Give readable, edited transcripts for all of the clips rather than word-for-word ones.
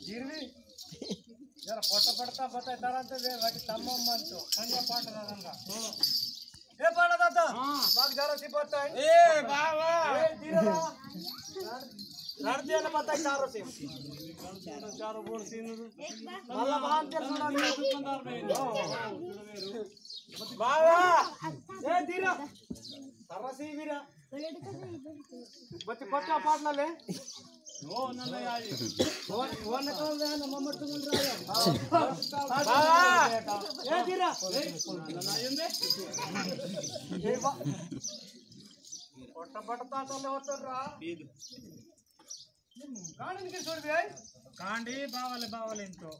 ಗಿರ್ವಿ ಜರ ಫೋಟೋ ಪಡ್ತಾ ಬರ್ತಾರಂತ ಬಾಕಿ ತಮ್ಮಮ್ಮ ಅಂತು ಹಂಗೆ ಪಾಠ ನಂಗ ಏ ಪಾಡದ ಮಾಗ್ ಜರ ಸಿಬತ್ತ ಏ ಬಾವಾ ಏ ದಿರಲ್ಲ ರಡ್ದಿಯಲ್ಲ ಬತ್ತ ಚಾರೋ ಸಿ ಚಾರೋ ಬೋರ್ ಸೀನು ಮಲ್ಲ ಬಾನ್ ತೆಲ್ ಬಾವಾ ಏ ದಿರ ಸರಸಿ ವೀರ ಬತ್ತಿ ಪಟ್ಟ ಪಾಡ್ಲಲೆ ಓ ನನ್ನ ಯಾಯಿ ಓನ ಕೌಂದ ನಮ್ಮ ತುಮಂದ್ರಾಯ ಬಾವಾ ಏ ದಿರ ನನ್ನ ಎಂದೆ ಏ ಬಾ ಪಟ್ಟ ಪಡ್ತಾ ತಲೆ ಹೊತ್ತರ್ರಾ ಇದು ಕಾಂಡಿಗೆ ಸೋಡ್ಬೆ ಕಾಂಡಿ ಬಾವಲೆ ಇಂತು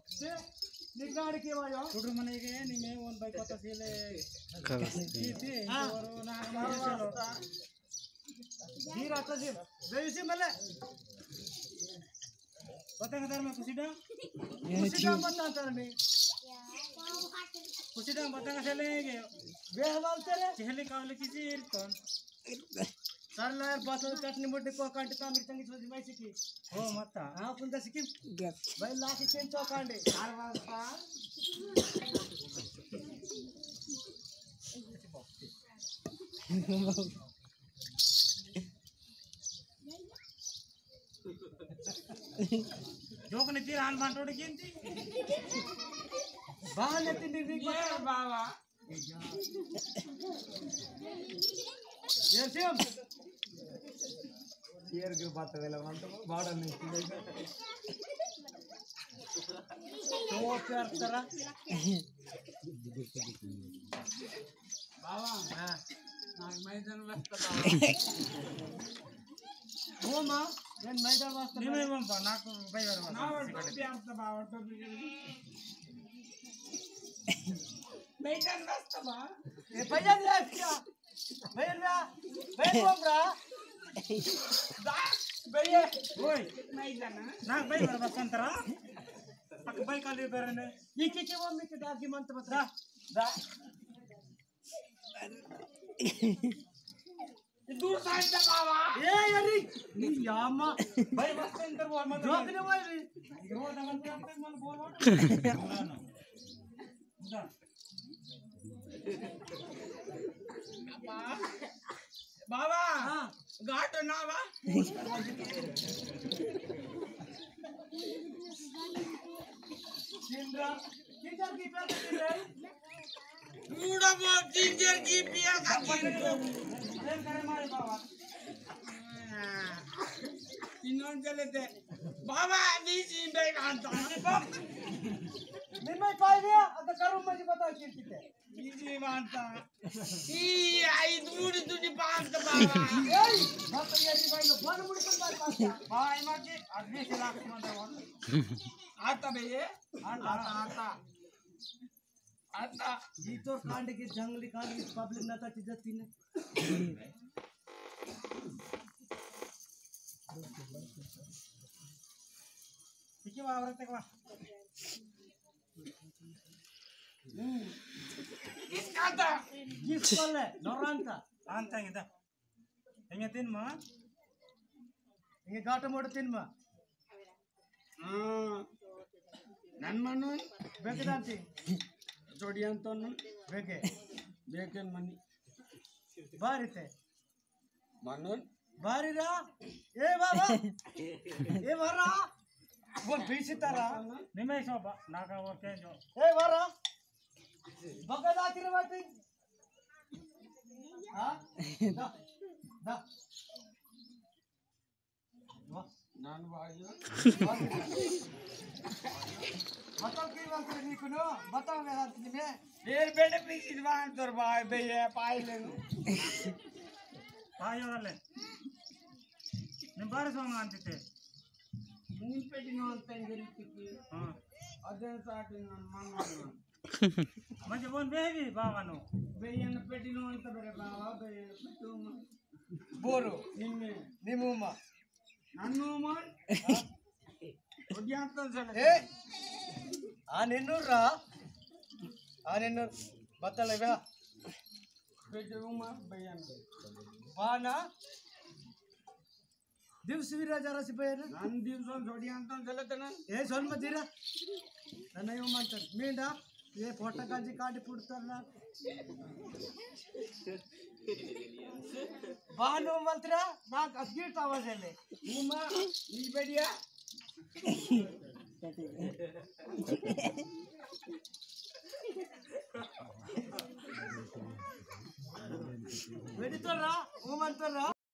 ನಿಗಾಡಿಕೆ ವಾಯೋ ಹುಡುಗ ಮನೆಗೆ ನಿಮೆ ಒಂದು ಬೈಕ್ ಕೊತ್ತ ಸೀಲೆ ಕೀತಿ ಅವರು ನಾನು ಮಾರವಾರೋ ಧೀರ ತಜಿ ಬೇಯಿಸಿ ಮೇಲೆ बताएंगे में कुसीडा मत अंतर में कुसीडा बताएंगे चलेंगे वे हवाल तेरे चहले कावले किसी कौन सर ना बात हो चटनी मोटे को कांटे का मिर्चंगी सोची मैं सीखी हो मत हां कुंदा सीखी भाई लाख चेन चौ कांडे हर वास्ता जोक ने तीर हान बांटोड़ केंती बाहने तिंडी बिग बाबा यार सेम यार के बात वेला मंत बाड़ नहीं तो प्यार तरा बाबा हां नाग मैदान मस्त बाबा ओ मां నేను మైదాన వాస్తా నేనేమో నాకు బైవర్ వాస్తా నా ప్యార్త బావతో మైదాన వాస్తా బా ఏ పైజాన్ లాస్తా బైర్రా బైర్రా దా బైయే ఓయ్ మైదాన నా బైవర్ వాస్తంతరా అక్క బై కాలి బెరనే ఈకి మమ్మీకి దాగి మంత బతా దా दूर साइड से बाबा ए यारी नी यामा भाई मस्त इंटर बोल मत जोक ने भाई रो दमन पे मन बोल बाबा हां घाट ना बा जिंद्रा जिंजर की पे पूरा वो जिंजर की पिया का करे मारे बाबा इन्होंने चले थे बाबा नीचे बैठ आता मैं पाई गया अगर करूँ मुझे बता कितने नीचे मानता ई आई दूर तुझे पास तो बाबा ए बात ये जी भाई लो बन मुड़ कर बात भाई मां के आदमी से लाख मंदर आता बे ये आता ये तो कांड के जंगली कांड की पब्लिक ना था चीज तीन ठीक है आवरते का किस कोले नोरांता आंता इदा ಹೆಂಗೆ ತಿನ್ಮ ಹಿಂಗೆ ಘಾಟ ಮಾಡು ತಿನ್ಮ ನನ್ನ ಮಣ್ಣು ಬೇಕದಂತಿ ಜೋಡಿ ಅಂತ ಬೇಕೆ ಬೇಕೇನು ಮನಿ ಬಾರಿತೆ ಮಣ್ಣು ಬಾರಿರಾ ಏ ಬಾಬಾ ಏ ಬಾರಾ वो बीसीतारा निमे शोभा नाका और के जो ए वारा बगदा तिरे बाटी हां दा दा नान भाई बताओ की बात है निकुनो बताओ मेरा तुम्हें देर बेटे पीछे जवान तोर भाई भैया पाई ले पाई वाले निबार सो मानते थे मुंह पे दिनो अंत इंजरी की हां अदन साट न मानना म्हणजे बोन बेबी बाबानो बेयन पेटिनो अंत बरे बाबा बे पेटुम बोरो निम्मे निमुमा नन्नुमा ಒಡ್ಯಾಂತ ಸಲ ಏ ಆ ನೆನ್ನೂರ ಬತ್ತಲವ ಬೆಡ್ರೂಮ್ ಬಯ್ಯನ್ ಬಾನಾ ದಿವ್ಸ ವೀರ ಜರ ಸಿಬ್ಬಯ್ಯನ ನನ್ನ ದಿವ್ಸ ಒಂದು ಹೊಡಿ ಅಂತ ಸಲತನ ಏ ಸ್ವಲ್ಪ ಮದ್ದೀರ ನನ್ನ ಇವ್ ಮಾಡ್ತಾರೆ ಮೀಂಡ ಏ ಫೋಟೋ ಕಾಂಜಿ ಕಾಡಿ ಪುಡ್ತಾರಲ್ಲ ಬಾನು ಮಂತ್ರ ನಾಲ್ಕು ಅಸ್ಗೀಟ್ ಆವಾಜಲ್ಲಿ ಹೂಮ ಈ ಬೇಡಿಯ ಬೆಡಿತಾರ ಹೂ ಮಂತಾರ